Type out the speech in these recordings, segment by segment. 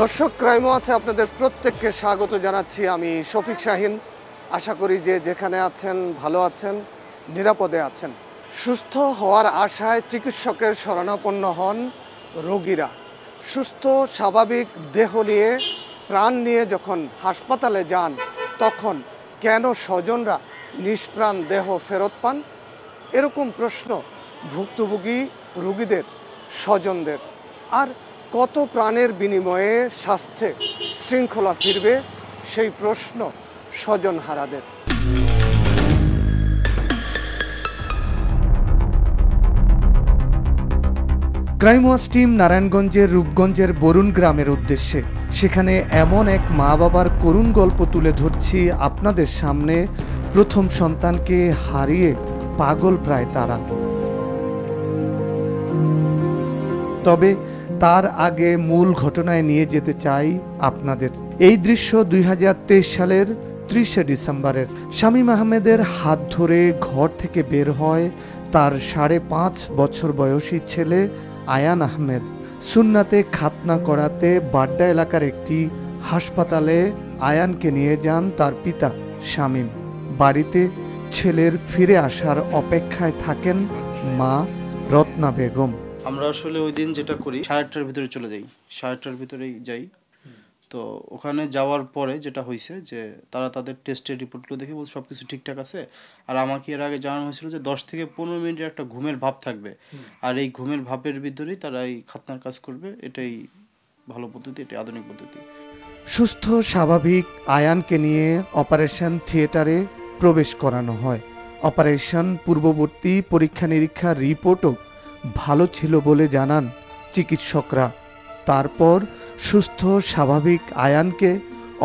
দর্শক ক্রাইমও আছে আপনাদের প্রত্যেককে স্বাগত জানাচ্ছি। আমি শফিক শাহিন। আশা করি যে যেখানে আছেন ভালো আছেন, নিরাপদে আছেন। সুস্থ হওয়ার আশায় চিকিৎসকের শরণাপন্ন হন রোগীরা। সুস্থ স্বাভাবিক দেহ নিয়ে প্রাণ নিয়ে যখন হাসপাতালে যান, তখন কেন স্বজনরা নিষ্প্রাণ দেহ ফেরত পান? এরকম প্রশ্ন ভুক্তভোগী রোগীদের স্বজনদের। আর কত প্রাণের বিনিময়ে স্বাস্থ্যে শৃঙ্খলা ফিরবে, সেই প্রশ্ন স্বজনহারাদের। ক্রাইম ওয়াচ টিম নারায়ণগঞ্জের রূপগঞ্জের বরুণ গ্রামের উদ্দেশ্যে। সেখানে এমন এক মা বাবার করুণ গল্প তুলে ধরছি আপনাদের সামনে। প্রথম সন্তানকে হারিয়ে পাগল প্রায় তারা। তবে তার আগে মূল ঘটনায় নিয়ে যেতে চাই আপনাদের। এই দৃশ্য 2023 সালের 30শে ডিসেম্বরের। শামীম আহমেদের হাত ধরে ঘর থেকে বের হয় তার 5.5 বছর বয়সী ছেলে আয়ান আহমেদ। সুন্নাতে খাতনা করাতে বাড্ডা এলাকার একটি হাসপাতালে আয়ানকে নিয়ে যান তার পিতা শামীম। বাড়িতে ছেলের ফিরে আসার অপেক্ষায় থাকেন মা রত্না বেগম। আমরা আসলে ওই দিন যেটা করি 8:30টার ভিতরে চলে যাই, 8:30টার ভিতরেই যাই। তো ওখানে যাওয়ার পরে যেটা হয়েছে যে তারা তাদের টেস্টের রিপোর্টগুলো দেখে বলছে সব কিছু ঠিকঠাক আছে। আর আমাকে এর আগে জানানো হয়েছিল যে 10 থেকে 15 মিনিটের একটা ঘুমের ভাব থাকবে, আর এই ঘুমের ভাবের ভিতরেই তারা এই খাতনার কাজ করবে। এটাই ভালো পদ্ধতি, এটাই আধুনিক পদ্ধতি। সুস্থ স্বাভাবিক আয়ানকে নিয়ে অপারেশন থিয়েটারে প্রবেশ করানো হয়। অপারেশন পূর্ববর্তী পরীক্ষা নিরীক্ষার রিপোর্টও ভালো ছিল বলে জানান চিকিৎসকরা। তারপর সুস্থ স্বাভাবিক আয়ানকে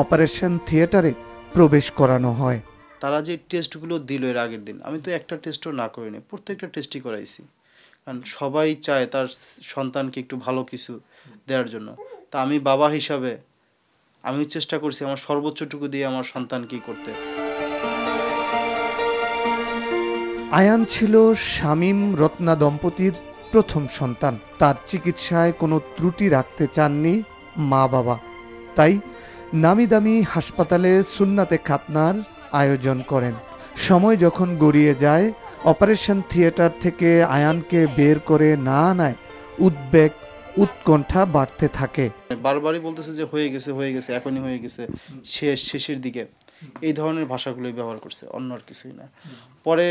অপারেশন থিয়েটারে প্রবেশ করানো হয়। তারা যে টেস্টগুলো দিল এর আগের দিন, আমি তো একটা টেস্টও না করিনি, প্রত্যেকটা টেস্টই করাইছি। কারণ সবাই চায় তার সন্তানকে একটু ভালো কিছু দেওয়ার জন্য। তা আমি বাবা হিসাবে আমি চেষ্টা করছি আমার সর্বোচ্চটুকু দিয়ে আমার সন্তানকে করতে। আয়ান ছিল শামীম রত্না দম্পতির প্রথম সন্তান। তার চিকিৎসায় কোনো ত্রুটি রাখতে চাননি মা বাবা, তাই নামি দামি হাসপাতালে সুন্নাতে খাতনার আয়োজন করেন। সময় যখন গড়িয়ে যায়, অপারেশন থিয়েটার থেকে আয়ানকে বের করে না আনায় উদ্বেগ উৎকণ্ঠা বাড়তে থাকে। বারবারই বলতেছে যে হয়ে গেছে হয়ে গেছে, এখনই হয়ে গেছে, শেষের দিকে, এই ধরনের ভাষাগুলোই ব্যবহার করছে, অন্য আর কিছুই না। পরে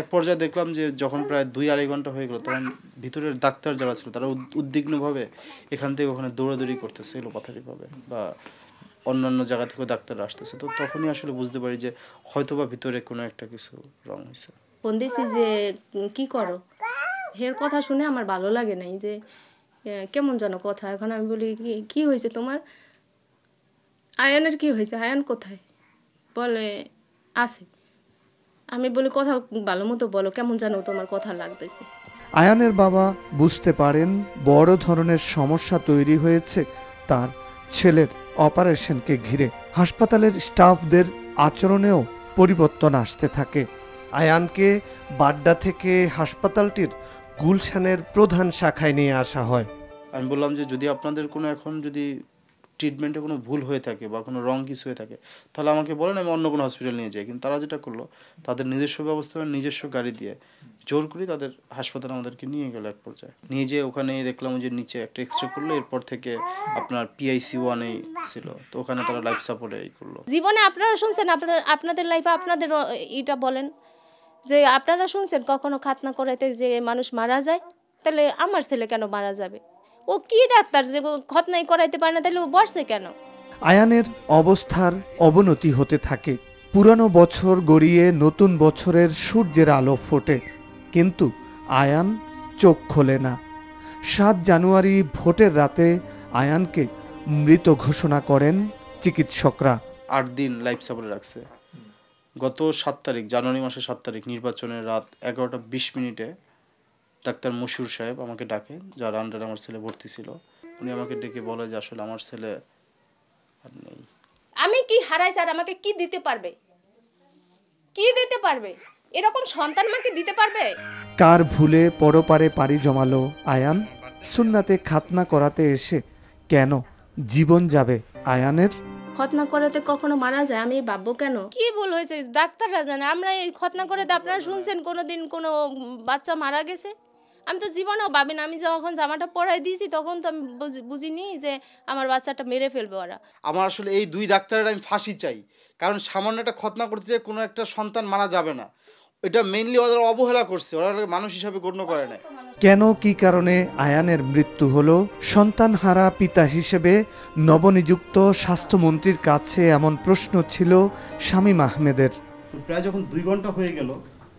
এক পর্যায়ে দেখলাম যে যখন প্রায় 2-2.5 ঘন্টা হয়ে গেল, তখন ভিতরের ডাক্তার যারা ছিল তারা উদ্বিগ্নভাবে এখান থেকে ওখানে দৌড়াদৌড়ি করতেছে এলোপাথারিভাবে, বা অন্যান্য জায়গা থেকেও ডাক্তার আসতেছে। তো তখনই আসলে বুঝতে পারি যে হয়তোবা ভিতরে কোনো একটা কিছু রং হয়েছে। ফোন দিছি যে কি করো, এর কথা শুনে আমার ভালো লাগে নাই, যে কেমন যেন কথা। এখন আমি বলি কি হয়েছে তোমার? আয়ানের কি হয়েছে? আয়ান কোথায়? বলে আছে। আমি বলি কথা ভালো মতো বলো, কেমন যেন তোমার কথা লাগতেছে। আয়ানের বাবা বুঝতে পারেন বড় ধরনের সমস্যা তৈরি হয়েছে তার ছেলের অপারেশনকে ঘিরে। হাসপাতালের স্টাফদের আচরণেও পরিবর্তন আসতে থাকে। আয়ানকে বাড্ডা থেকে হাসপাতালটির গুলশানের প্রধান শাখায় নিয়ে আসা হয়। আমি বললাম যে যদি আপনাদের কোনো এখন যদি ট্রিটমেন্টে কোনো ভুল হয়ে থাকে বা কোনো রং কিছু হয়ে থাকে, তাহলে আমাকে বলেন, আমি অন্য কোনো হসপিটাল নিয়ে যাই। কিন্তু তারা যেটা করলো, তাদের নিজস্ব ব্যবস্থা, নিজস্ব গাড়ি দিয়ে জোর করে তাদের হাসপাতালে আমাদেরকে নিয়ে গেল। এক পর্যায়ে নিয়ে যেয়ে ওখানে দেখলাম যে নিচে একটা এক্সরে করলো, এরপর থেকে আপনার PIC 1-এ ছিল, তো ওখানে তারা লাইফ সাপোর্টে করলো। জীবনে আপনারা শুনছেন আপনাদের লাইফে আপনাদের এটা বলেন যে আপনারা শুনছেন কখনো খাতনা করাইতে যে মানুষ মারা যায়? তাহলে আমার ছেলে কেন মারা যাবে? ও কি ডাক্তার যে খতনাই করাইতে পারে না? তাহলে ও বসছে কেন? আয়ানের অবস্থার অবনতি হতে থাকে। পুরানো বছর গড়িয়ে নতুন বছরের সূর্যের আলো ফোটে, কিন্তু আয়ান চোখ খোলে না। 7 জানুয়ারি ভোটের রাতে আয়ানকে মৃত ঘোষণা করেন চিকিৎসকরা। 8 দিন লাইফ সাপোর্টে রাখছে। গত 7 তারিখ, জানুয়ারি মাসের 7 তারিখ নির্বাচনের রাত 11:20 ডাক্তার মশিউর সাহেব আমাকে ডাকে, যার আন্ডারে আমার ছেলে ভর্তি ছিল। উনি আমাকে ডেকে বলে যে আসলে আমার ছেলে আর নেই। আমি কি হারাই স্যার? আমাকে কি দিতে পারবে? কি দিতে পারবে? এরকম সন্তান আমাকে দিতে পারবে? কার ভুলে পরপারে পাড়ি জমালো আয়ান? সুন্নাতে খাতনা করাতে এসে কেন জীবন যাবে আয়ানের? খতনা করাতে কখনো মারা যায় আমি ভাববো কেন? কি ভুল হয়েছে ডাক্তাররা জানে। আমরা এই খতনা করাতে আপনারা শুনছেন কোনোদিন কোনো বাচ্চা মারা গেছে? আমি তো জীবনেও ভাবি না। আমি যখন জামাটা পরাই দিয়েছি তখন তো আমি বুঝিনি যে আমার বাচ্চাটা মেরে ফেলবে ওরা। আমার আসলে এই দুই ডাক্তারের আমি ফাঁসি চাই, কারণ সামান্য একটা খতনা করতে যে কোনো একটা সন্তান মারা যাবে না, এটা মেইনলি ওরা অবহেলা করছে, ওরা মানুষ হিসাবে গণ্য করে না। কেন কি কারণে আয়ানের মৃত্যু হলো? সন্তানহারা পিতা হিসেবে নবনিযুক্ত স্বাস্থ্যমন্ত্রীর কাছে এমন প্রশ্ন ছিল শামীম আহমেদের। প্রায় যখন 2 ঘন্টা হয়ে গেল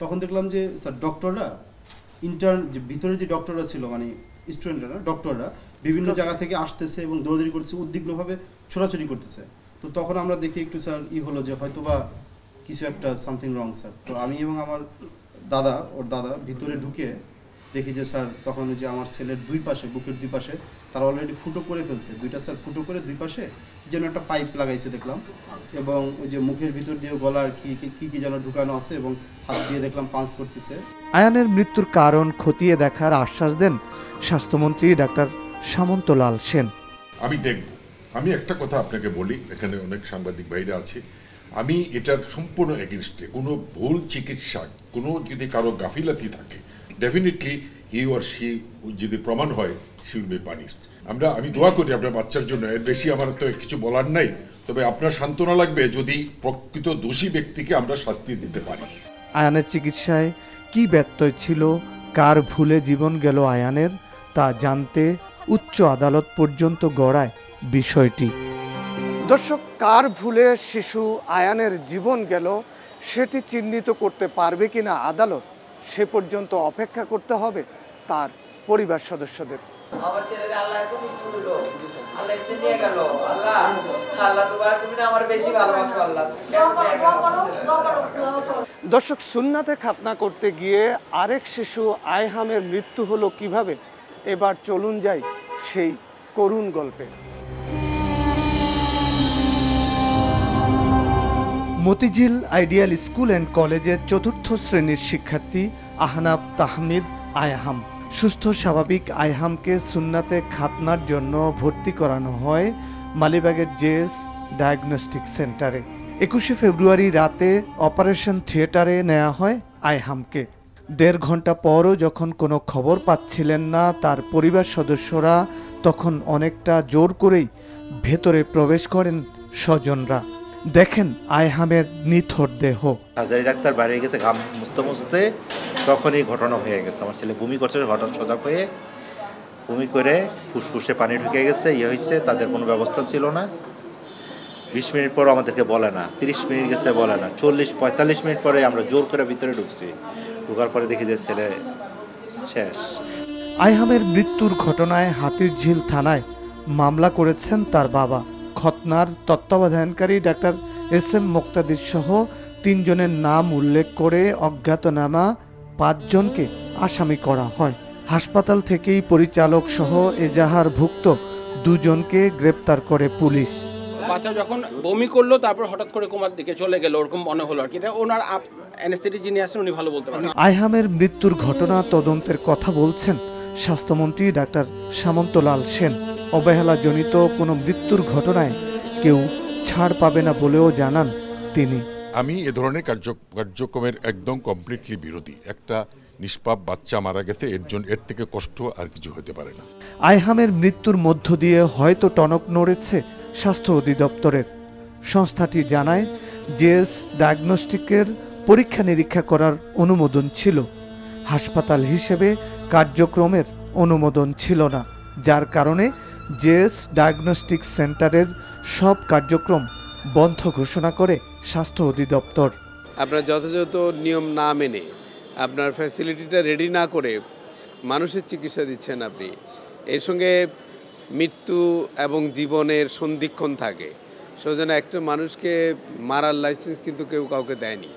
তখন দেখলাম যে স্যার ডক্টররা ইন্টার্ন যে ভিতরে যে ডক্টররা ছিল, মানে স্টুডেন্টরা ডক্টররা বিভিন্ন জায়গা থেকে আসতেছে এবং দৌড়াদৌড়ি করতেছে, উদ্বিগ্নভাবে ছোটাছুটি করতেছে। তো তখন আমরা দেখি একটু স্যার হলো যে হয়তোবা কিছু একটা সামথিং রং স্যার। তো আমি এবং আমার ওর দাদা ভিতরে ঢুকে দেখি যে স্যার তখন যে আমার ছেলের দুই পাশে, বুকের দুই পাশে তারা অলরেডি ফুটো করে ফেলছে, দুইটা স্যার ফুটো করে দুই পাশে যেন একটা পাইপ লাগাইছে দেখলাম, এবং ওই যে মুখের ভিতর দিয়ে গলার কি যেন ঢুকানো আছে এবং হাত দিয়ে দেখলাম পাঞ্চ করতেছে। আয়ানের মৃত্যুর কারণ খতিয়ে দেখার আশ্বাস দেন স্বাস্থ্যমন্ত্রী ডাক্তার সামন্তলাল সেন। আমি দেখব। আমি একটা কথা আপনাকে বলি, এখানে অনেক সাংবাদিক ভাইরা আছে, আমি এটার সম্পূর্ণ এগেনস্টে। কোনো ভুল চিকিৎসা, কোনো যদি কারো গাফিলাতি থাকে, ডেফিনেটলি হি অর শি যদি প্রমাণ হয়, শি উইল বি পানিশড। আমি দোয়া করি আপনার বাচ্চার জন্য। এর বেশি আমার তো কিছু বলার নাই, তবে আপনার সান্ত্বনা লাগবে যদি প্রকৃত দোষী ব্যক্তিকে আমরা শাস্তি দিতে পারি। আয়ানের চিকিৎসায় কি ব্যত্যয় ছিল, কার ভুলে জীবন গেল আয়ানের, তা জানতে উচ্চ আদালত পর্যন্ত গড়ায় বিষয়টি। দর্শক, কার ভুলে শিশু আয়ানের জীবন গেল সেটি চিহ্নিত করতে পারবে কিনা আদালত, সে পর্যন্ত অপেক্ষা করতে হবে তার পরিবার সদস্যদের। আমার ছেলেরা আল্লাহ এত নিষ্ঠুর হলো, আল্লাহ এত নিয়ে গেল। আল্লাহ আল্লাহ তুমি না আমার বেশি ভালোবাসো আল্লাহ। দর্শক, সুন্নাতে খাতনা করতে গিয়ে আরেক শিশু আয়হামের মৃত্যু হলো কিভাবে, এবার চলুন যাই সেই করুণ গল্পে। মতিঝিল আইডিয়াল স্কুল অ্যান্ড কলেজের 4র্থ শ্রেণীর শিক্ষার্থী আহনাব তাহমিদ আয়হাম। সুস্থ স্বাভাবিক আয়হামকে সুন্নাতে খাতনার জন্য ভর্তি করানো হয় মালিবাগের জেএস ডায়াগনস্টিক সেন্টারে। 21শে ফেব্রুয়ারি রাতে অপারেশন থিয়েটারে নেওয়া হয় আয়হামকে। 1.5 ঘন্টা পরও যখন কোনো খবর পাচ্ছিলেন না তার পরিবার সদস্যরা, তখন অনেকটা জোর করেই ভেতরে প্রবেশ করেন স্বজনরা। দেখেন আয়হামের নিথর দেহ। সার্জারি ডাক্তার বাইরে গেছে ঘাম মুছতে মুছতে, তখনই ঘটনা হয়ে গেছে। আমার ছেলে বমি করছে, হঠাৎ সজাগ হয়ে বমি করে ফুসফুসে পানি ঢুকে গেছে। হয়েছে, তাদের কোনো ব্যবস্থা ছিল না। 20 মিনিট পর আমাদেরকে বলে না, 30 মিনিট গেছে বলে না, 40-45 মিনিট পরে আমরা জোর করে ভিতরে ঢুকছি। ঢুকার পরে দেখি যে ছেলে শেষ। আয়হামের মৃত্যুর ঘটনায় হাতিরঝিল থানায় মামলা করেছেন তার বাবা। খতনার তত্ত্বাবধানকারী ডাক্তার SM মোক্তাদির সহ 3 জনের নাম উল্লেখ করে অজ্ঞাতনামা 5 জনকে আসামি করা হয়। হাসপাতাল থেকেই পরিচালক সহ এজাহারভুক্ত 2 জনকে গ্রেপ্তার করে পুলিশ। বাচ্চা যখন বমি করলো তারপর হঠাৎ করে কোমার দিকে চলে গেল, ওরকম মনে হলো আর কি। ওনার অ্যানেস্থেটিক যিনি আছেন উনি ভালো বলতে পারেন। আয়হামের মৃত্যুর ঘটনা তদন্তের কথা বলছেন স্বাস্থ্যমন্ত্রী ডাক্তার সামন্তলাল সেন। অবহেলাজনিত কোনো মৃত্যুর ঘটনায় কেউ ছাড় পাবে না বলেও জানান তিনি। আমি এ ধরনের কার্যক্রমের একদম কমপ্লিটলি বিরোধী। একটা নিষ্পাপ বাচ্চা মারা গেছে, এর থেকে কষ্ট আর কিছু হতে পারে না। আয়হামের মৃত্যুর মধ্য দিয়ে হয়তো টনক নড়েছে স্বাস্থ্য অধিদপ্তরের। সংস্থাটি জানায় জেএস ডায়াগনস্টিকের পরীক্ষা নিরীক্ষা করার অনুমোদন ছিল, হাসপাতাল হিসেবে কার্যক্রমের অনুমোদন ছিল না, যার কারণে জেএস ডায়াগনস্টিক সেন্টারের সব কার্যক্রম বন্ধ ঘোষণা করে স্বাস্থ্য অধিদপ্তর। আপনার যথাযথ নিয়ম না মেনে, আপনার ফ্যাসিলিটিটা রেডি না করে মানুষের চিকিৎসা দিচ্ছেন আপনি, এর সঙ্গে মৃত্যু এবং জীবনের সন্ধিক্ষণ থাকে। সেজন্য একটা মানুষকে মারার লাইসেন্স কিন্তু কেউ কাউকে দেয়নি।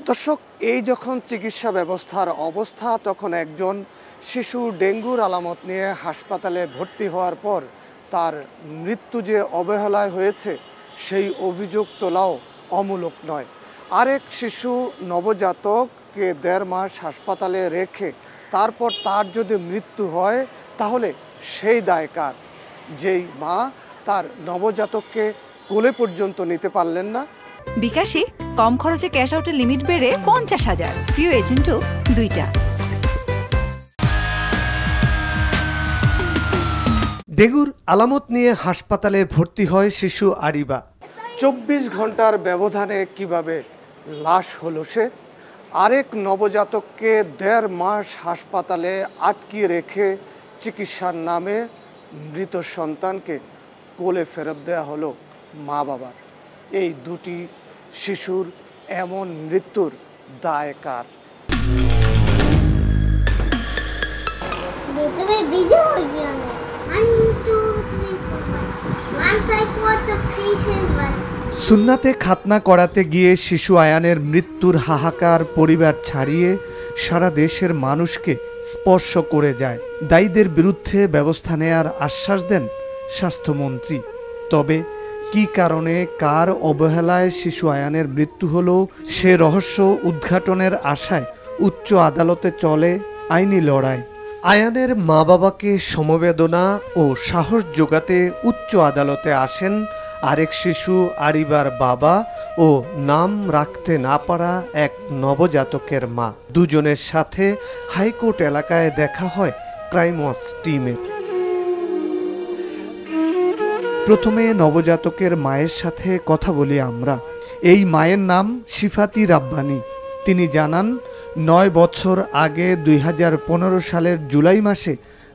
দর্শক, এই যখন চিকিৎসা ব্যবস্থার অবস্থা, তখন একজন শিশু ডেঙ্গুর আলামত নিয়ে হাসপাতালে ভর্তি হওয়ার পর তার মৃত্যু যে অবহেলায় হয়েছে সেই অভিযোগ তোলাও অমূলক নয়। আরেক শিশু নবজাতককে 1.5 মাস হাসপাতালে রেখে তারপর তার যদি মৃত্যু হয় তাহলে সেই দায় কার? যেই মা তার নবজাতককে কোলে পর্যন্ত নিতে পারলেন না। বিকাশে কম খরচে ক্যাশ আউটের লিমিট বেড়ে 50,000, প্রিয় এজেন্টও 2টা। ডেঙ্গুর আলামত নিয়ে হাসপাতালে ভর্তি হয় শিশু আরিবা। 24 ঘন্টার ব্যবধানে কিভাবে লাশ হলো সে। আরেক নবজাতককে 1.5 মাস হাসপাতালে আটকিয়ে রেখে চিকিৎসার নামে মৃত সন্তানকে কোলে ফেরত দেওয়া হলো মা বাবার। এই দুটি শিশুর এমন মৃত্যুর দায় কার? সুন্নাতে খাতনা করাতে গিয়ে শিশু আয়ানের মৃত্যুর হাহাকার পরিবার ছাড়িয়ে সারা দেশের মানুষকে স্পর্শ করে যায়। দায়ীদের বিরুদ্ধে ব্যবস্থা নেয়ার আশ্বাস দেন স্বাস্থ্যমন্ত্রী। তবে কি কারণে কার অবহেলায় শিশু আয়ানের মৃত্যু হলো সে রহস্য উদ্ঘাটনের আশায় উচ্চ আদালতে চলে আইনি লড়াই। আয়ানের মা বাবাকে সমবেদনা ও সাহস যোগাতে উচ্চ আদালতে আসেন আরেক শিশু আরিবার বাবা ও নাম রাখতে না পারা এক নবজাতকের মা। দুজনের সাথে হাইকোর্ট এলাকায় দেখা হয় ক্রাইম ওয়াচ টিমের। প্রথমে নবজাতকের মায়ের সাথে কথা বলি আমরা। এই মায়ের নাম শিফাতি রাব্বানী। তিনি জানান 9 বছর আগে 2015 সালের জুলাই মাসে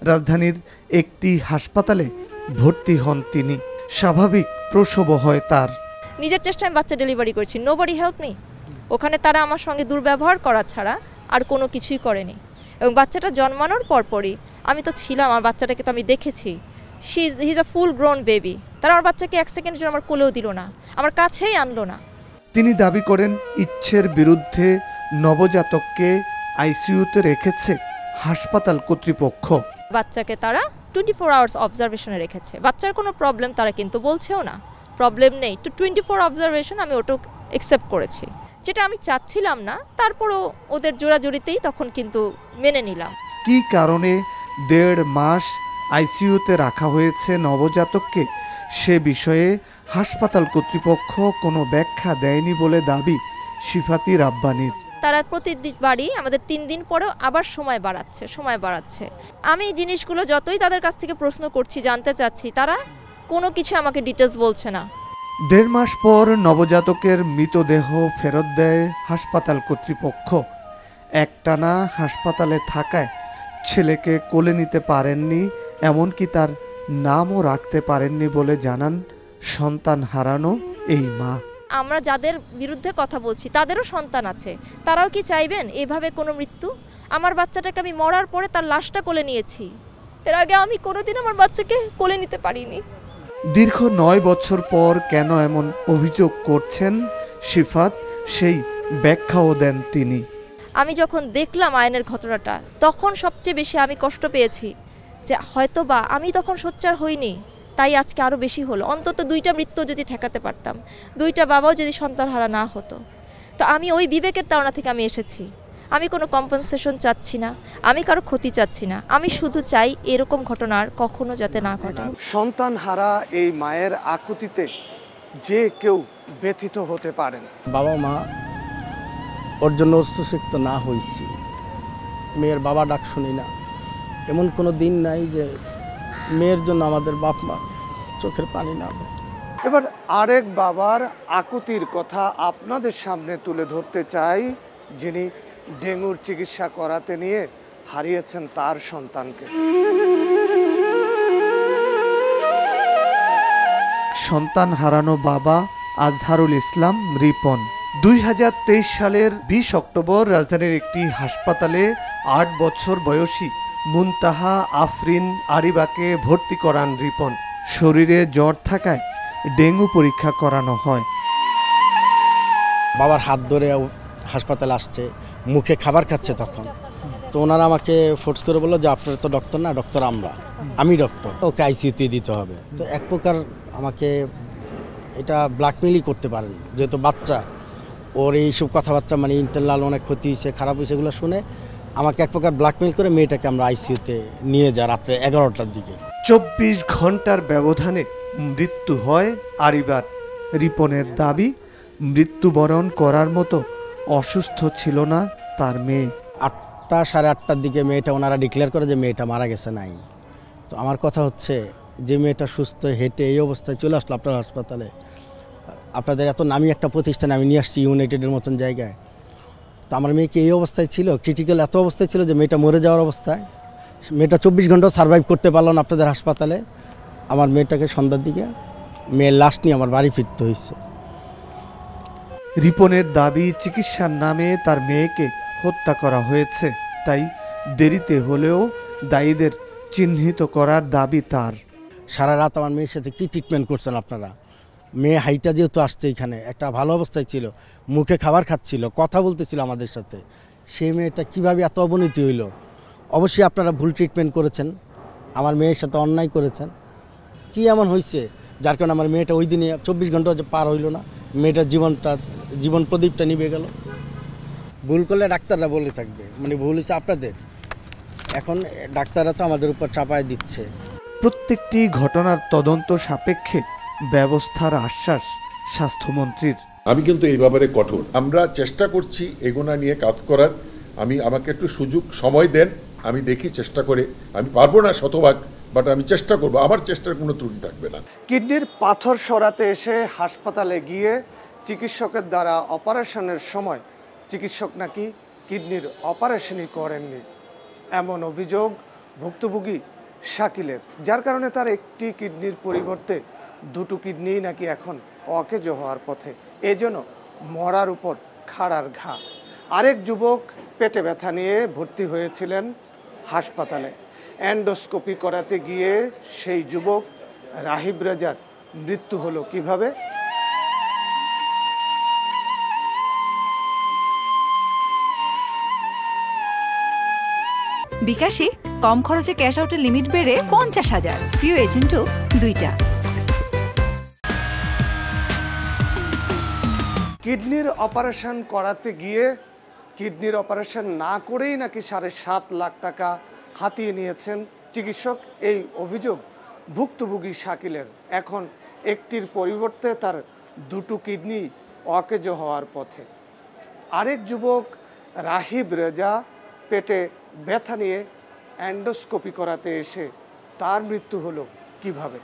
রাজধানীর একটি হাসপাতালে ভর্তি হন তিনি। স্বাভাবিক প্রসব হয় তার। নিজের চেষ্টায় আমি বাচ্চা ডেলিভারি করেছি, নোবডি হেল্প মি। ওখানে তারা আমার সঙ্গে দুর্ব্যবহার করা ছাড়া আর কোনো কিছুই করেনি। এবং বাচ্চাটা জন্মানোর পরপরই আমি তো ছিলাম, আমার বাচ্চাটাকে তো আমি দেখেছি। He is a full grown baby. তারা আমার বাচ্চাকে 1 সেকেন্ডের জন্য আমার কোলেও দিল না, আমার কাছেই আনলো না। তিনি দাবি করেন ইচ্ছের বিরুদ্ধে নবজাতককে আইসিইউতে রেখেছে হাসপাতাল কর্তৃপক্ষ। বাচ্চাকে তারা 24 আওয়ার্স অবজারভেশনে রেখেছে। বাচ্চার কোনো প্রবলেম তারা কিন্তু বলছেও না, প্রবলেম নেই। তো 24 অবজারভেশন আমি ওটা অ্যাকসেপ্ট করেছি, যেটা আমি চাচ্ছিলাম না। তারপরও ওদের জোরাজুরিতেই তখন কিন্তু মেনে নিলাম। কি কারণে 1.5 মাস আইসিইউতে রাখা হয়েছে নবজাতককে সে বিষয়ে হাসপাতাল কর্তৃপক্ষ কোনো ব্যাখ্যা দেয়নি বলে দাবি শিফাতি রাব্বানীর। তারা প্রতিবারই আমাদের 3 দিন পরেও আবার সময় বাড়াচ্ছে। আমি এই জিনিসগুলো যতই তাদের কাছ থেকে প্রশ্ন করছি, জানতে চাচ্ছি, তারা কোনো কিছু আমাকে ডিটেলস বলছে না। 1.5 মাস পর নবজাতকের মৃতদেহ ফেরত দেয় হাসপাতাল কর্তৃপক্ষ। একটানা হাসপাতালে থাকায় ছেলেকে কোলে নিতে পারেননি, এমনকি তার নামও রাখতে পারেননি বলে জানান সন্তান হারানো এই মা। আমরা যাদের বিরুদ্ধে কথা বলছি তাদেরও সন্তান আছে, তারাও কি চাইবেন এভাবে কোনো মৃত্যু? আমার বাচ্চাটাকে আমি মরার পরে তার লাশটা কোলে নিয়েছি, এর আগে আমি কোনোদিন আমার বাচ্চাকে কোলে নিতে পারিনি। দীর্ঘ 9 বছর পর কেন এমন অভিযোগ করছেন শিফাত, সেই ব্যাখ্যাও দেন তিনি। আমি যখন দেখলাম আয়নের ঘটনাটা, তখন সবচেয়ে বেশি আমি কষ্ট পেয়েছি যে হয়তোবা আমি তখন সোচ্চার হইনি, তাই আজকে আরও বেশি হলো। অন্তত 2টা মৃত্যু যদি ঠেকাতে পারতাম, 2টা বাবাও যদি সন্তান হারা না হতো। তো আমি ওই বিবেকের তাড়না থেকে আমি এসেছি। আমি কোনো কম্পেনসেশন চাচ্ছি না, আমি কারো ক্ষতি চাচ্ছি না, আমি শুধু চাই এরকম ঘটনা আর কখনো যাতে না ঘটে। সন্তান হারা এই মায়ের আকুতিতে যে কেউ ব্যথিত হতে পারেন। বাবা মা ওর জন্য অস্ত্রসিক্ত না হয়েছি, মেয়ের বাবা ডাক শুনি না, এমন কোনো দিন নাই যে মেয়ের জন্য আমাদের বাপ মা চোখের পানি না। এবার আরেক বাবার আকুতির কথা আপনাদের সামনে তুলে ধরতে চাই, যিনি ডেঙ্গুর চিকিৎসা করাতে নিয়ে হারিয়েছেন তার সন্তানকে। সন্তান হারানো বাবা আজহারুল ইসলাম রিপন 2023 সালের 20 অক্টোবর রাজধানীর একটি হাসপাতালে 8 বছর বয়সী মুনতাহা আফরিন আরিবাকে ভর্তি করান রিপন। শরীরে জ্বর থাকায় ডেঙ্গু পরীক্ষা করানো হয়। বাবার হাত ধরে হাসপাতালে আসছে, মুখে খাবার খাচ্ছে তখন। তো ওনারা আমাকে ফোর্স করে বললো যে আপনারা তো ডক্টর না, ডক্টর আমি ডক্টর, ওকে আইসিইউতে দিতে হবে। তো এক প্রকার আমাকে এটা ব্ল্যাকমেলই করতে পারেন, যেহেতু বাচ্চা, ওর এইসব কথাবার্তা মানে ইন্টারনাল অনেক ক্ষতি হয়েছে, খারাপ হয়েছে, এগুলো শুনে আমাকে এক প্রকার ব্ল্যাকমেল করে মেয়েটাকে আমরা আইসিইউতে নিয়ে যাই রাত্রে 11টার দিকে। 24 ঘন্টার ব্যবধানে মৃত্যু হয় আরিবার। রিপনের দাবি, মৃত্যুবরণ করার মতো অসুস্থ ছিল না তার মেয়ে। 8টা সাড়ে 8টার দিকে মেয়েটা ওনারা ডিক্লেয়ার করে যে মেয়েটা মারা গেছে নাই। তো আমার কথা হচ্ছে যে মেয়েটা সুস্থ হেঁটে এই অবস্থায় চলে আসলো আপনার হাসপাতালে, আপনাদের এত নামি একটা প্রতিষ্ঠানে আমি নিয়ে আসছি ইউনাইটেডের মতন জায়গায়, তো আমার মেয়েকে এই অবস্থায় ছিল, ক্রিটিক্যাল এত অবস্থায় ছিল যে মেয়েটা মরে যাওয়ার অবস্থায়। মেয়েটা 24 ঘন্টা সার্ভাইভ করতে পারলো না আপনাদের হাসপাতালে। আমার মেয়েটাকে সন্ধ্যার দিকে মেয়ের লাশ নিয়ে আমার বাড়ি ফিরতে হয়েছে। রিপনের দাবি, চিকিৎসার নামে তার মেয়েকে হত্যা করা হয়েছে, তাই দেরিতে হলেও দায়ীদের চিহ্নিত করার দাবি তার। সারা রাত আমার মেয়ের সাথে কী ট্রিটমেন্ট করছেন আপনারা? মেয়ে হাইটা যেহেতু আসছে এখানে, একটা ভালো অবস্থায় ছিল, মুখে খাবার খাচ্ছিল, কথা বলতেছিল আমাদের সাথে, সেই মেয়েটা কীভাবে এত অবনতি হইল? অবশ্যই আপনারা ভুল ট্রিটমেন্ট করেছেন, আমার মেয়ের সাথে অন্যায় করেছেন। কি এমন হয়েছে যার কারণে আমার মেয়েটা ওই দিনে 24 ঘন্টা পার হইল না, মেয়েটার জীবন প্রদীপটা নিভে গেল? ভুল করলে ডাক্তাররা বলে থাকবে, মানে ভুল হয়েছে আপনাদের। এখন ডাক্তাররা তো আমাদের উপর চাপায় দিচ্ছে। প্রত্যেকটি ঘটনার তদন্ত সাপেক্ষে ব্যবস্থার আশ্বাস স্বাস্থ্যমন্ত্রীর। আমি কিন্তু এই ব্যাপারে কঠোর। আমরা চেষ্টা করছি এগুনা নিয়ে কাজ করার। আমাকে একটু সুযোগ সময় দেন, আমি দেখি চেষ্টা করে। আমি পারবো না শতভাগ, বাট আমি চেষ্টা করব, আমার চেষ্টার কোনো ত্রুটি থাকবে না। কিডনির পাথর সরাতে এসে হাসপাতালে গিয়ে চিকিৎসকের দ্বারা অপারেশনের সময় চিকিৎসক নাকি কিডনির অপারেশনই করেননি, এমন অভিযোগ ভুক্তভোগী শাকিলের, যার কারণে তার একটি কিডনির পরিবর্তে 2টো কিডনি নাকি এখন অকেজ হওয়ার পথে। এজন্য মরার উপর খাড়ার ঘা। আরেক যুবক পেটে ব্যথা নিয়ে ভর্তি হয়েছিলেন হাসপাতালে। এন্ডোস্কোপি করাতে গিয়ে সেই যুবক রাহিব রেজার মৃত্যু হলো কিভাবে? বিকাশে কম খরচে ক্যাশ আউটের লিমিট বেড়ে 50,000, প্রিয় এজেন্টও 2টা। কিডনির অপারেশন করাতে গিয়ে কিডনির অপারেশন না করেই নাকি 7.5 লাখ টাকা হাতিয়ে নিয়েছেন চিকিৎসক, এই অভিযোগ ভুক্তভোগী শাকিলের। এখন একটির পরিবর্তে তার 2টো কিডনি অকেজ হওয়ার পথে। আরেক যুবক রাহিব রেজা পেটে ব্যথা নিয়ে এন্ডোস্কোপি করাতে এসে তার মৃত্যু হলো কিভাবে?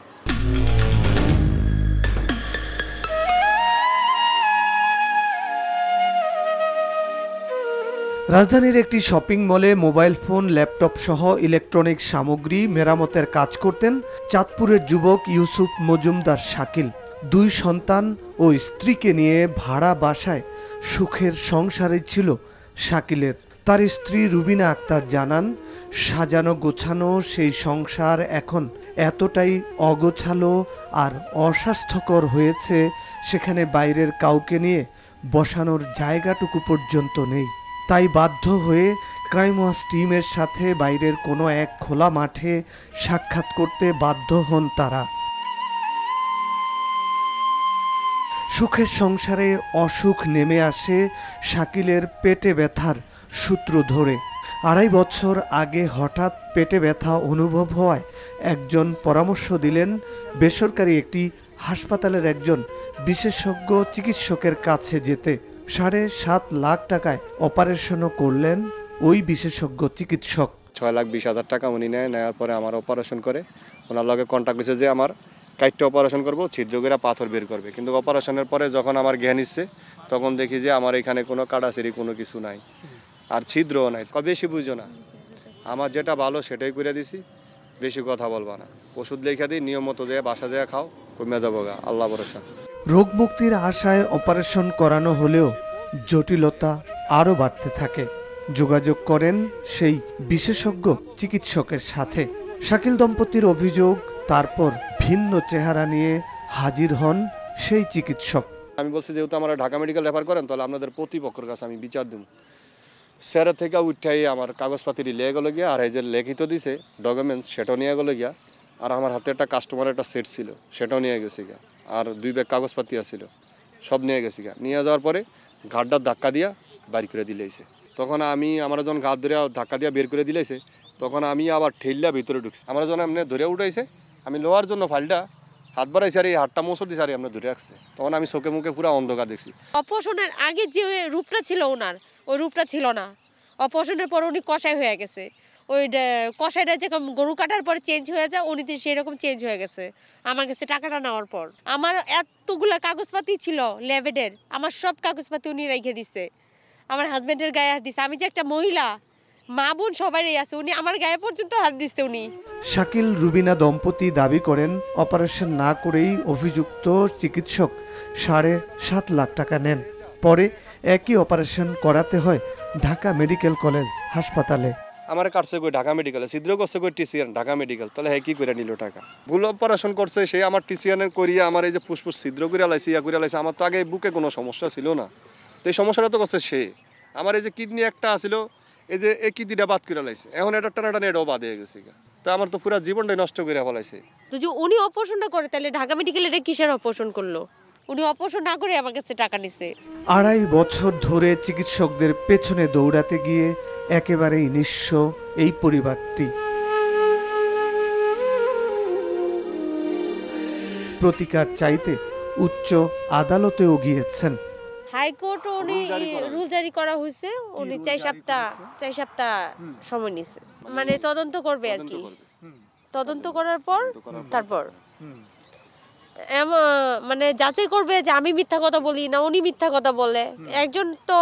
রাজধানীর একটি শপিং মলে মোবাইল ফোন, ল্যাপটপ সহ ইলেকট্রনিক সামগ্রী মেরামতের কাজ করতেন চাঁদপুরের যুবক ইউসুফ মজুমদার শাকিল। 2 সন্তান ও স্ত্রীকে নিয়ে ভাড়া বাসায় সুখের সংসারে ছিল শাকিলের। তার স্ত্রী রুবিনা আক্তার জানান, সাজানো গোছানো সেই সংসার এখন এতটাই অগোছালো আর অস্বাস্থ্যকর হয়েছে, সেখানে বাইরের কাউকে নিয়ে বসানোর জায়গাটুকু পর্যন্ত নেই। তাই বাধ্য হয়ে ক্রাইম ওয়াচ টিমের সাথে বাইরের কোনো এক খোলা মাঠে সাক্ষাৎ করতে বাধ্য হন তারা। সুখের সংসারে অসুখ নেমে আসে শাকিলের পেটে ব্যথার সূত্র ধরে। 2.5 বছর আগে হঠাৎ পেটে ব্যথা অনুভব হওয়ায় একজন পরামর্শ দিলেন বেসরকারি একটি হাসপাতালের একজন বিশেষজ্ঞ চিকিৎসকের কাছে যেতে। 7.5 লাখ টাকায় অপারেশনও করলেন ওই বিশেষজ্ঞ চিকিৎসক। 6,20,000 টাকা উনি নেওয়ার পরে আমার অপারেশন করে। ওনার লগে কন্ট্যাক্ট হয়েছে যে আমার কাইটটা অপারেশন করবো, ছিদ্র করে পাথর বের করবে। কিন্তু অপারেশনের পরে যখন আমার জ্ঞান ইচ্ছে তখন দেখি যে আমার এখানে কোনো কাটাছিরি কোনো কিছু নাই, আর ছিদ্রও নাই। বেশি বুঝো না, আমার যেটা ভালো সেটাই করে দিছি, বেশি কথা বলবা না। ওষুধ লেখা দিই, নিয়ম মতো যেয়ে বাসা যেয়ে খাও, কমে যাবো গা, আল্লাহ ভরসা। রোগ মুক্তির আশায় অপারেশন করানো হলেও জটিলতা আরও বাড়তে থাকে। যোগাযোগ করেন সেই বিশেষজ্ঞ চিকিৎসকের সাথে। শাকিল দম্পতির অভিযোগ, তারপর ভিন্ন চেহারা নিয়ে হাজির হন সেই চিকিৎসক। আমি বলছি যেহেতু আমরা ঢাকা মেডিকেল রেফার করেন, তাহলে আপনাদের প্রতিপক্ষের কাছে আমি বিচার দেব। স্যার থেকে উঠাই আমার কাগজপাতি নিয়ে গেলো গিয়া, আর এই যে লিখিত দিছে ডকুমেন্টস সেটাও নিয়ে গেলো গিয়া, আর আমার হাতে একটা কাস্টমারের একটা সেট ছিল সেটাও নিয়ে গেছে গিয়া, আর 2 ব্যাগ কাগজপাতি আছিল, সব নিয়ে গেছি গিয়া। নিয়ে যাওয়ার পরে ঘাটটার ধাক্কা দিয়া বাড়ি করে দিলেইছে। তখন আমি আমার যখন গাছ ধরে ধাক্কা দিয়ে বের করে দিলেছে, তখন আমি আবার ঠেললা ভিতরে ঢুকছি। আমার যখন এমনি ধরে উঠাইছে, আমি লোয়ার জন্য ফাইলটা হাত বাড়াইছি আর এই হাতটা মোচড় দিয়েছে আর আমরা ধরে রাখছে। তখন আমি চোখে মুখে পুরো অন্ধকার দেখছি। অপারেশনের আগে যে রূপটা ছিল ওনার, ওই রূপটা ছিল না। অপারেশনের পর উনি কষাই হয়ে গেছে। ওই কষাইটা যে গরু কাটার পরে চেঞ্জ হয়ে যায়, উনি সেরকম চেঞ্জ হয়ে গেছে আমার কাছে টাকাটা নেওয়ার পর। আমার এতগুলা কাগজপাতি ছিল ল্যাবেডের, আমার সব কাগজপাতি উনি রেখে দিচ্ছে, আমার হাজবেন্ডের গায়ে হাত দিচ্ছে। আমি যে একটা মহিলা, মা বোন সবাই আছে, উনি আমার গায়ে পর্যন্ত হাত দিচ্ছে। উনি শাকিল রুবিনা দম্পতি দাবি করেন অপারেশন না করেই অভিযুক্ত চিকিৎসক 7.5 লাখ টাকা নেন। পরে একই অপারেশন করাতে হয় ঢাকা মেডিকেল কলেজ হাসপাতালে। আমার কাটছে কই ঢাকা মেডিকেলে, ছিদ্র করছে কই টিসিয়ান ঢাকা মেডিকেল, তাহলে হ্যাঁ কি করে নিল টাকা? ভুল অপারেশন করছে সে, আমার টিসিয়ানের করিয়ে আমার এই যে ফুসফুস ছিদ্র করে লাইছে, ইয়া করে লাইছে। আমার তো আগে বুকে কোনো সমস্যা ছিল না, তো এই সমস্যাটা তো করছে সে। আমার এই যে কিডনি একটা আছিল, এই যে এই কিডনিটা বাদ করে লাইছে, এখন এটা টানাটানি এটাও বাদ হয়ে গেছে। তো আমার তো পুরো জীবনটাই নষ্ট করে ফেলাইছে। তো যে উনি অপারেশনটা করে, তাহলে ঢাকা মেডিকেলে এটা কিসের অপারেশন করলো? উনি অপারেশন না করে আমার কাছে টাকা নিছে। 2.5 বছর ধরে চিকিৎসকদের পেছনে দৌড়াতে গিয়ে একেবারেই নিঃস্ব এই পরিবারটি। প্রতিকার চাইতে উচ্চ আদালতেও গিয়েছেন। হাইকোর্ট উনি রুল জারি করা হয়েছে, উনি 4 সপ্তাহ সময় নিছে, মানে তদন্ত করবে আর কি। তদন্ত করার পর তারপর মানে যাচাই করবে যে আমি মিথ্যা কথা বলি না উনি মিথ্যা কথা বলে। একজন তো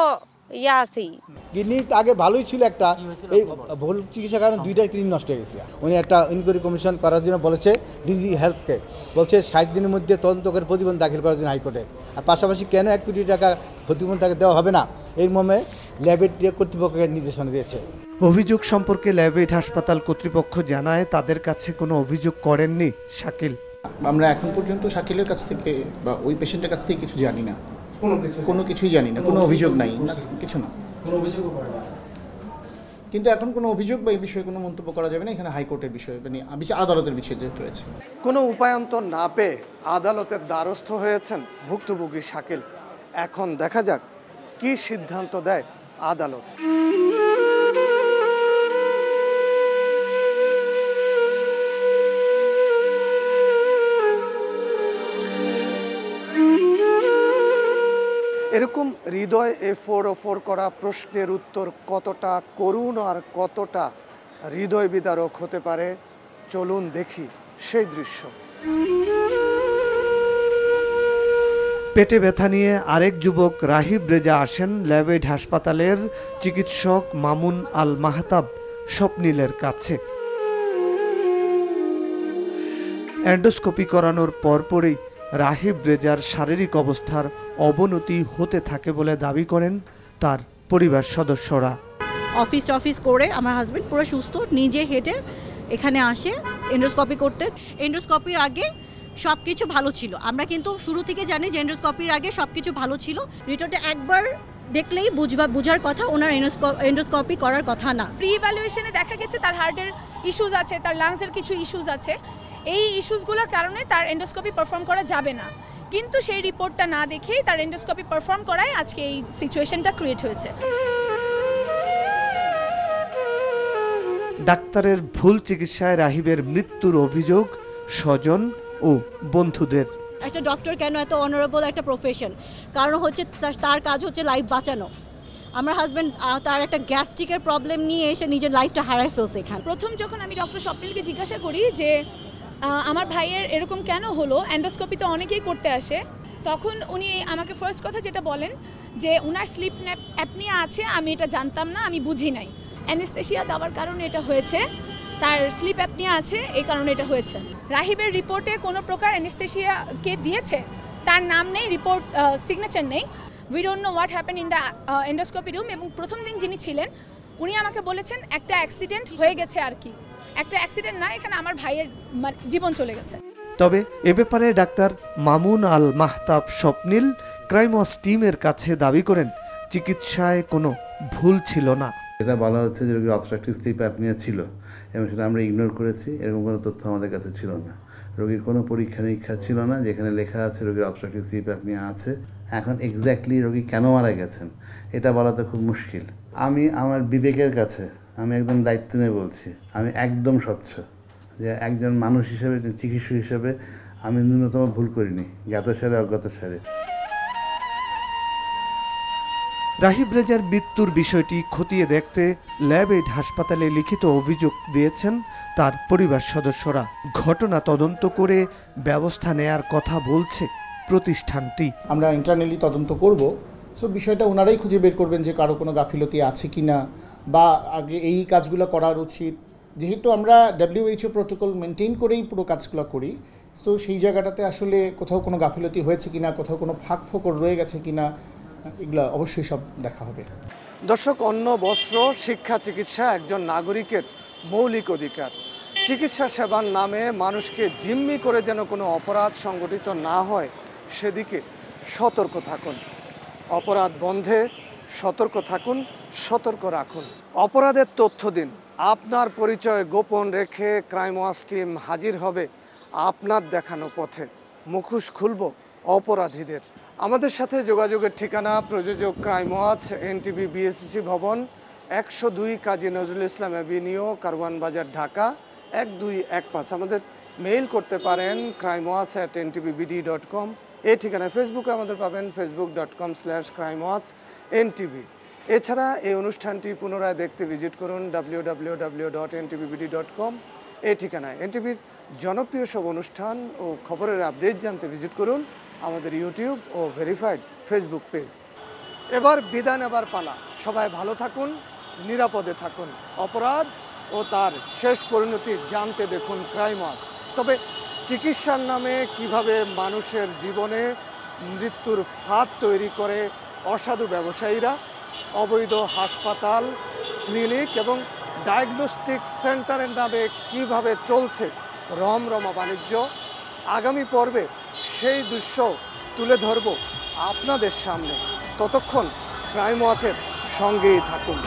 ইয়া আছেই। কিডনি আগে ভালোই ছিল, একটা এই ভুল চিকিৎসার কারণে 2টা কিডনি নষ্ট হয়ে গেছে। উনি একটা ইনকোয়ারি কমিশন করার জন্য বলেছে ডিজি হেলথকে, বলছে 60 দিনের মধ্যে তদন্ত করে প্রতিবেদন দাখিল করার জন্য হাইকোর্টে। আর পাশাপাশি কেন 1 কোটি টাকা প্রতিবেদন তাকে দেওয়া হবে না, এর মর্মে ল্যাবের কর্তৃপক্ষকে নির্দেশনা দিয়েছে। অভিযোগ সম্পর্কে ল্যাবেট হাসপাতাল কর্তৃপক্ষ জানায় তাদের কাছে কোনো অভিযোগ করেননি শাকিল। আমরা এখন পর্যন্ত শাকিলের কাছ থেকে বা ওই পেশেন্টের কাছ থেকে কিছু জানি না, কোনো কিছুই জানি না, কোনো অভিযোগ নাই, কিছু না, কোনো অভিযোগও করে না। কিন্তু এখন কোনো অভিযোগ বা এই বিষয়ে কোনো মন্তব্য করা যাবে না, এখানে হাইকোর্টের বিষয় মানে আদালতের বিষয় যেহেতু রয়েছে। কোনো উপায়ন্তর না পেয়ে আদালতের দ্বারস্থ হয়েছেন ভুক্তভোগী শাকিল। এখন দেখা যাক কি সিদ্ধান্ত দেয় আদালত। এরকম হৃদয় এফোর করা প্রশ্নের উত্তর কতটা করুণ আর কতটা হৃদয় বিদারক হতে পারে, চলুন দেখি সেই দৃশ্য। পেটে ব্যথা নিয়ে আরেক যুবক রাহিব রেজা আসেন ল্যাবেড হাসপাতালের চিকিৎসক মামুন আল মাহতাব স্বপ্নিলের কাছে। এন্ডোস্কোপি করানোর পরপরই রাহিব রেজার শারীরিক অবস্থার অবনতি হতে থাকে বলে দাবি করেন তার পরিবার সদস্যরা। অফিস করে আমার হাজবেন্ড পুরো সুস্থ, নিজে হেঁটে এখানে আসে এন্ডোস্কোপি করতে। এন্ডোস্কোপির আগে সব কিছু ভালো ছিল, আমরা কিন্তু শুরু থেকে জানি যে এন্ডোস্কোপির আগে সব কিছু ভালো ছিল। রিপোর্টে একবার দেখলেই বোঝার কথা, ওনার এন্ডোস্কোপি করার কথা না। প্রি ইভ্যালুয়েশনে দেখা গেছে তার হার্টের ইস্যুজ আছে, তার লাংসের কিছু ইস্যুজ আছে। এই ইস্যুসগুলোর কারণে তার এন্ডোস্কোপি পারফর্ম করা যাবে না, কিন্তু সেই রিপোর্টটা না দেখেই তার এন্ডোস্কোপি পারফর্ম করায় আজকে এই সিচুয়েশনটা ক্রিয়েট হয়েছে। ডাক্তারের ভুল চিকিৎসায় রাহিবের মৃত্যুর অভিযোগ স্বজন ও বন্ধুদের। একটা ডক্টর কেন এত অনারেবল একটা প্রফেশন, কারণ হচ্ছে তার কাজ হচ্ছে লাইফ বাঁচানো। আমার হাজব্যান্ড তার একটা গ্যাস্ট্রিকের প্রবলেম নিয়ে এসে নিজের লাইফটা হারায় ফেলছে এখানে। প্রথম যখন আমি ডক্টর স্বপ্নিলকে জিজ্ঞাসা করি যে আমার ভাইয়ের এরকম কেন হলো, এন্ডোস্কোপি তো অনেকেই করতে আসে, তখন উনি আমাকে ফার্স্ট কথা যেটা বলেন যে উনার স্লিপ অ্যাপনিয়া আছে, আমি এটা জানতাম না, আমি বুঝি নাই। অ্যানেস্থেশিয়া দেওয়ার কারণে এটা হয়েছে, তার স্লিপ অ্যাপনিয়া আছে, এই কারণে এটা হয়েছে। রাহিবের রিপোর্টে কোনো প্রকার অ্যানেস্থেশিয়াকে দিয়েছে, তার নাম নেই, রিপোর্ট সিগনেচার নেই। We don't know what happen in the endoscopy room. এবং প্রথম দিন যিনি ছিলেন উনি আমাকে বলেছেন একটা অ্যাক্সিডেন্ট হয়ে গেছে আর কি, একটা অ্যাক্সিডেন্ট না, এখানে আমার ভাইয়ের জীবন চলে গেছে। তবে এ ব্যাপারে ডাক্তার মামুন আল মাহতাব স্বপ্নিল ক্রাইমস টিমের কাছে দাবি করেন চিকিৎসায় কোনো ভুল ছিল না। এটা বলা হচ্ছে যে রোগীর অবস্ট্রাকটিভ স্লিপ অ্যাপনিয়া ছিল এবং সেটা আমরা ইগনোর করেছি, এরকম কোনো তথ্য আমাদের কাছে ছিল না। রোগীর কোনো পরীক্ষা নিরীক্ষা ছিল না যেখানে লেখা আছে রোগীর অবস্ট্রাকটিভ স্লিপ অ্যাপনিয়া আছে। এখন এক্স্যাক্টলি রোগী কেন মারা গেছেন এটা বলা তো খুব মুশকিল। আমি আমার বিবেকের কাছে আমি একদম দায়িত্ব নিয়ে বলছি, আমি একদম স্বচ্ছ, যে একজন মানুষ হিসেবে, একজন চিকিৎসক হিসেবে আমি ন্যূনতম ভুল করিনি, জ্ঞাতসারে অজ্ঞাতসারে। রাহিব রেজার মৃত্যুর বিষয়টি খতিয়ে দেখতে ল্যাব এইড হাসপাতালে লিখিত অভিযোগ দিয়েছেন তার পরিবার সদস্যরা। ঘটনা তদন্ত করে ব্যবস্থা নেয়ার কথা বলছে প্রতিষ্ঠানটি। আমরা ইন্টারনালি তদন্ত করব, সো বিষয়টা ওনারাই খুঁজে বের করবেন যে কারো কোনো গাফিলতি আছে কি না, বা আগে এই কাজগুলো করার উচিত। যেহেতু আমরা WHO প্রোটোকল মেনটেন করেই পুরো কাজগুলো করি, সো সেই জায়গাটাতে আসলে কোথাও কোনো গাফিলতি হয়েছে কিনা, কোথাও কোনো ফাঁক ফোকর রয়ে গেছে কিনা, এগুলো অবশ্যই সব দেখা হবে। দর্শক, অন্ন, বস্ত্র, শিক্ষা, চিকিৎসা একজন নাগরিকের মৌলিক অধিকার। চিকিৎসা সেবার নামে মানুষকে জিম্মি করে যেন কোনো অপরাধ সংগঠিত না হয়, সেদিকে সতর্ক থাকুন। অপরাধ বন্ধে সতর্ক থাকুন, সতর্ক রাখুন। অপরাধের তথ্য দিন। আপনার পরিচয় গোপন রেখে ক্রাইম ওয়াচ টিম হাজির হবে আপনার দেখানো পথে। মুখোশ খুলব অপরাধীদের। আমাদের সাথে যোগাযোগের ঠিকানা প্রযোজক ক্রাইম ওয়াচ, NTV BSCC ভবন, 102 কাজী নজরুল ইসলাম অ্যাভিনিউ, কারওয়ান বাজার, ঢাকা 1215। আমাদের মেইল করতে পারেন crimewatch@ntvbd.com। এই ঠিকানায় ফেসবুকে আমাদের পাবেন facebook.com/crimewatchntv। এছাড়া এই অনুষ্ঠানটি পুনরায় দেখতে ভিজিট করুন www.ntvbd.com। এই ঠিকানায় NTVর জনপ্রিয় সব অনুষ্ঠান ও খবরের আপডেট জানতে ভিজিট করুন আমাদের ইউটিউব ও ভেরিফাইড ফেসবুক পেজ। এবার বিদায় নেবার পালা। সবাই ভালো থাকুন, নিরাপদে থাকুন। অপরাধ ও তার শেষ পরিণতি জানতে দেখুন ক্রাইম ওয়াচ। তবে চিকিৎসার নামে কিভাবে মানুষের জীবনে মৃত্যুর ফাঁদ তৈরি করে অসাধু ব্যবসায়ীরা, অবৈধ হাসপাতাল, ক্লিনিক এবং ডায়াগনস্টিক সেন্টারের নামে কিভাবে চলছে রমরমা বাণিজ্য, আগামী পর্বে সেই দৃশ্য তুলে ধরব আপনাদের সামনে। ততক্ষণ ক্রাইম ওয়াচের সঙ্গেই থাকুন।